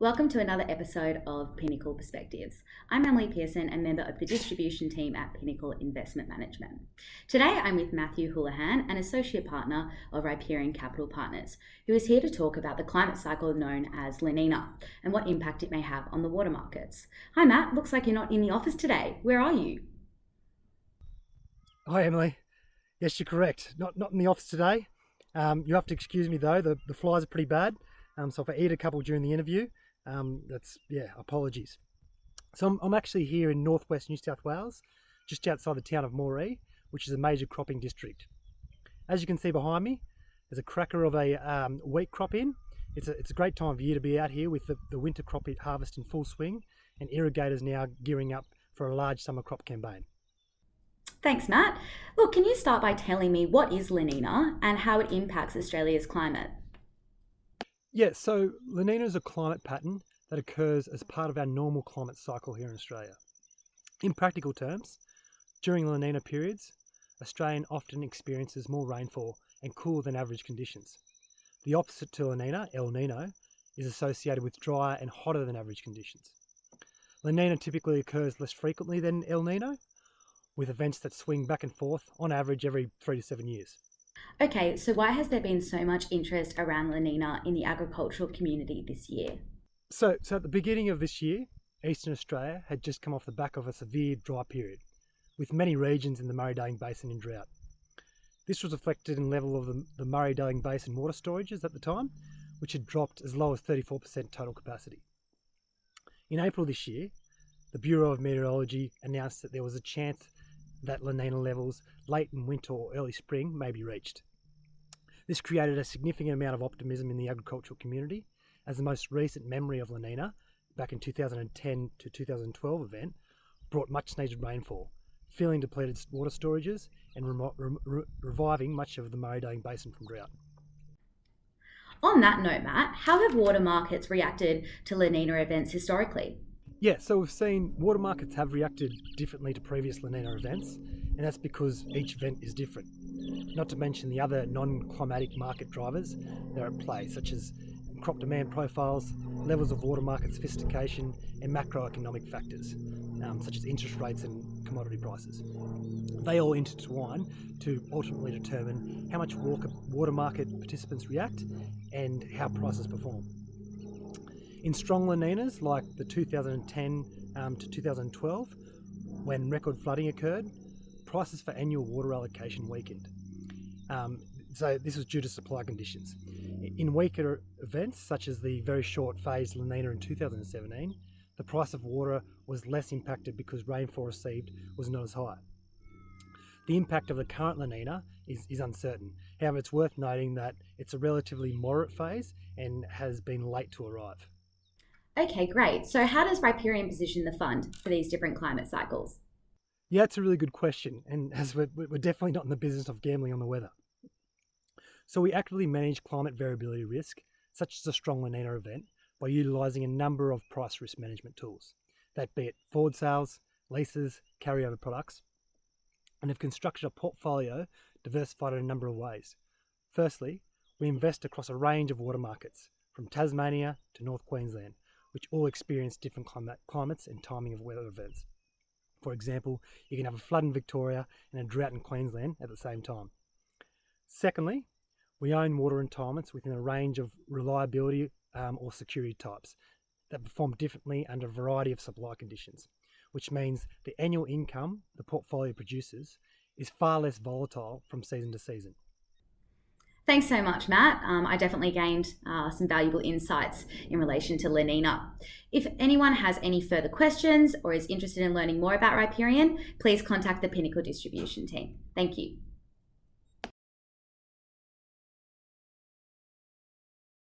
Welcome to another episode of Pinnacle Perspectives. I'm Emily Pearson, a member of the distribution team at Pinnacle Investment Management. Today I'm with Matthew Houlahan, an associate partner of Riparian Capital Partners, who is here to talk about the climate cycle known as La Nina and what impact it may have on the water markets. Hi Matt, looks like you're not in the office today. Where are you? Hi, Emily. Yes, you're correct. Not in the office today. You have to excuse me though. The flies are pretty bad. So if I eat a couple during the interview, apologies. So I'm actually here in northwest New South Wales, just outside the town of Moree, which is a major cropping district. As you can see behind me, there's a cracker of a wheat crop in. It's a great time of year to be out here with the winter crop harvest in full swing, and irrigators now gearing up for a large summer crop campaign. Thanks, Matt. Look, can you start by telling me what is La Nina and how it impacts Australia's climate? Yeah, so La Nina is a climate pattern that occurs as part of our normal climate cycle here in Australia. In practical terms, during La Nina periods, Australia often experiences more rainfall and cooler than average conditions. The opposite to La Nina, El Nino, is associated with drier and hotter than average conditions. La Nina typically occurs less frequently than El Nino, with events that swing back and forth on average every 3 to 7 years. Okay, so why has there been so much interest around La Nina in the agricultural community this year? So at the beginning of this year, Eastern Australia had just come off the back of a severe dry period, with many regions in the Murray-Darling Basin in drought. This was reflected in level of the Murray-Darling Basin water storages at the time, which had dropped as low as 34% total capacity. In April this year, the Bureau of Meteorology announced that there was a chance that La Nina levels late in winter or early spring may be reached. This created a significant amount of optimism in the agricultural community, as the most recent memory of La Nina, back in 2010 to 2012 event, brought much needed rainfall, filling depleted water storages and reviving much of the Murray-Darling Basin from drought. On that note, Matt, how have water markets reacted to La Nina events historically? Yeah, so we've seen water markets have reacted differently to previous La Nina events, and that's because each event is different. Not to mention the other non-climatic market drivers that are at play, such as crop demand profiles, levels of water market sophistication, and macroeconomic factors, such as interest rates and commodity prices. They all intertwine to ultimately determine how much water market participants react and how prices perform. In strong La Ninas, like the 2010 to 2012, when record flooding occurred, prices for annual water allocation weakened. So this was due to supply conditions. In weaker events, such as the very short phase La Nina in 2017, the price of water was less impacted because rainfall received was not as high. The impact of the current La Nina is uncertain. However, it's worth noting that it's a relatively moderate phase and has been late to arrive. Okay, great. So how does Riparian position the fund for these different climate cycles? Yeah, it's a really good question, and as we're definitely not in the business of gambling on the weather. So we actively manage climate variability risk, such as a strong La Nina event, by utilising a number of price risk management tools, that be it forward sales, leases, carryover products, and have constructed a portfolio diversified in a number of ways. Firstly, we invest across a range of water markets, from Tasmania to North Queensland, which all experience different climates and timing of weather events. For example, you can have a flood in Victoria and a drought in Queensland at the same time. Secondly, we own water entitlements within a range of reliability or security types that perform differently under a variety of supply conditions, which means the annual income the portfolio produces is far less volatile from season to season. Thanks so much, Matt. I definitely gained some valuable insights in relation to La Nina. If anyone has any further questions or is interested in learning more about Riparian, please contact the Pinnacle distribution team. Thank you.